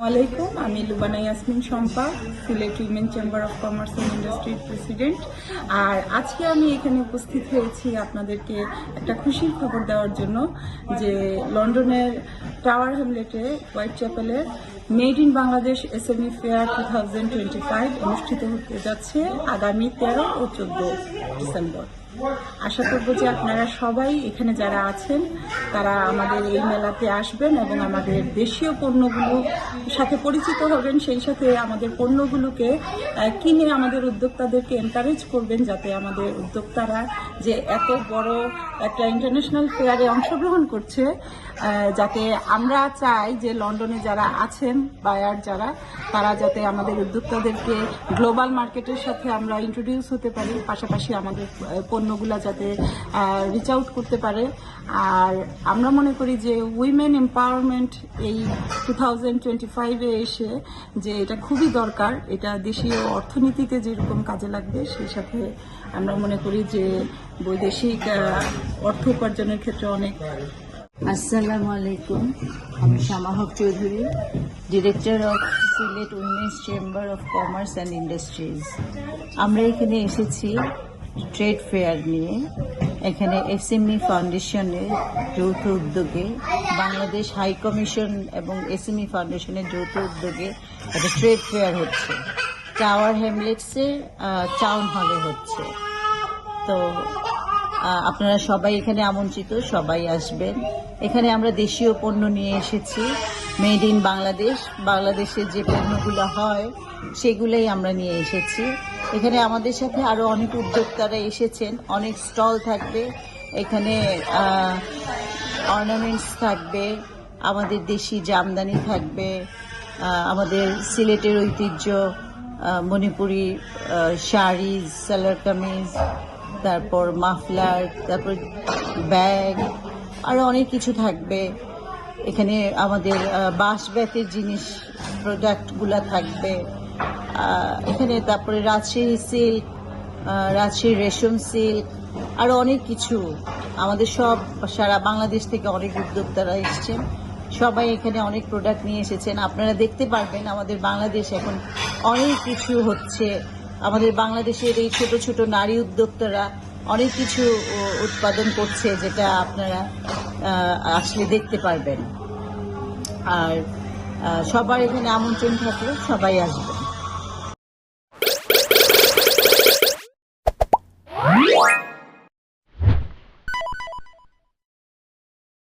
আলাইকুম, আমি Lubana Yasmin Shampa, Sylhet women chamber of commerce and ইন্ডাস্ট্রির প্রেসিডেন্ট। আর আজকে আমি এখানে উপস্থিত হয়েছি আপনাদেরকে একটা খুশির খবর দেওয়ার জন্য যে লন্ডনের টাওয়ার হ্যামলেটে হোয়াইট চ্যাপেলে made in Bangladesh SME fair 2025 অনুষ্ঠিত হতে যাচ্ছে আগামী 13 ও 14 ডিসেম্বর। আশা করব যে আপনারা সবাই এখানে যারা আছেন তারা আমাদের এই মেলাতে আসবেন এবং আমাদের দেশীয় পণ্যগুলোর সাথে পরিচিত হবেন, সেই সাথে আমাদের পণ্যগুলোকে কিনে আমাদের উদ্যোক্তাদেরকে এনকারেজ করবেন যাতে আমাদের উদ্যোক্তারা যে এত বড় একটা ইন্টারন্যাশনাল ফেয়ারে অংশগ্রহণ করছে, যাতে আমরা চাই যে লন্ডনে যারা আছেন বায়ার যারা তারা যাতে আমাদের উদ্যোক্তাদেরকে গ্লোবাল মার্কেটের সাথে আমরা ইন্ট্রোডিউস হতে পারি, পাশাপাশি আমাদের পণ্যগুলা যাতে রিচ আউট করতে পারে। আর আমরা মনে করি যে উইমেন এম্পাওয়ারমেন্ট এই 2025-এ এসে যে এটা খুবই দরকার, এটা দেশীয় অর্থনীতিতে যেরকম কাজে লাগবে সেই সাথে আমরা মনে করি যে বৈদেশিক অর্থ উপার্জনের ক্ষেত্রে অনেক। আসসালামু আলাইকুম, আমি Shama Haque Chowdhury, director of Sylhet women's chamber of commerce and industries. আমরা এখানে এসেছি ট্রেড ফেয়ার নিয়ে। এখানে এসএমই ফাউন্ডেশনের যৌথ উদ্যোগে, বাংলাদেশ হাই কমিশন এবং এসএমই ফাউন্ডেশনের যৌথ উদ্যোগে একটা ট্রেড ফেয়ার হচ্ছে, টাওয়ার হ্যামলেটসে টাউন হলে হচ্ছে। তো আপনারা সবাই এখানে আমন্ত্রিত, সবাই আসবেন। এখানে আমরা দেশীয় পণ্য নিয়ে এসেছি, মেড ইন বাংলাদেশ, বাংলাদেশের যে পণ্যগুলো হয় সেগুলোই আমরা নিয়ে এসেছি। এখানে আমাদের সাথে আরো অনেক উদ্যোক্তারা এসেছেন, অনেক স্টল থাকবে এখানে, অর্নামেন্টস থাকবে, আমাদের দেশি জামদানি থাকবে, আমাদের সিলেটের ঐতিহ্য মণিপুরি শাড়ি, সালোয়ার কামিজ, তারপর মাফলার, তারপর ব্যাগ, আরো অনেক কিছু থাকবে। এখানে আমাদের বাঁশ বেতের জিনিস প্রোডাক্টগুলা থাকবে এখানে, তারপরে রাজশাহী সিল্ক, রাজশাহী রেশম সিল্ক, আরো অনেক কিছু। আমাদের সব সারা বাংলাদেশ থেকে অনেক উদ্যোক্তারা এসেছেন, সবাই এখানে অনেক প্রোডাক্ট নিয়ে এসেছেন। আপনারা দেখতে পারবেন আমাদের বাংলাদেশ এখন অনেক কিছু হচ্ছে। আমাদের বাংলাদেশের এই ছোট ছোট নারী উদ্যোক্তারা অনেক কিছু উৎপাদন করছে, যেটা আপনারা আসলে দেখতে পারবেন। আর সবার এখানে আমন্ত্রণ থাকলে সবাই আসবে।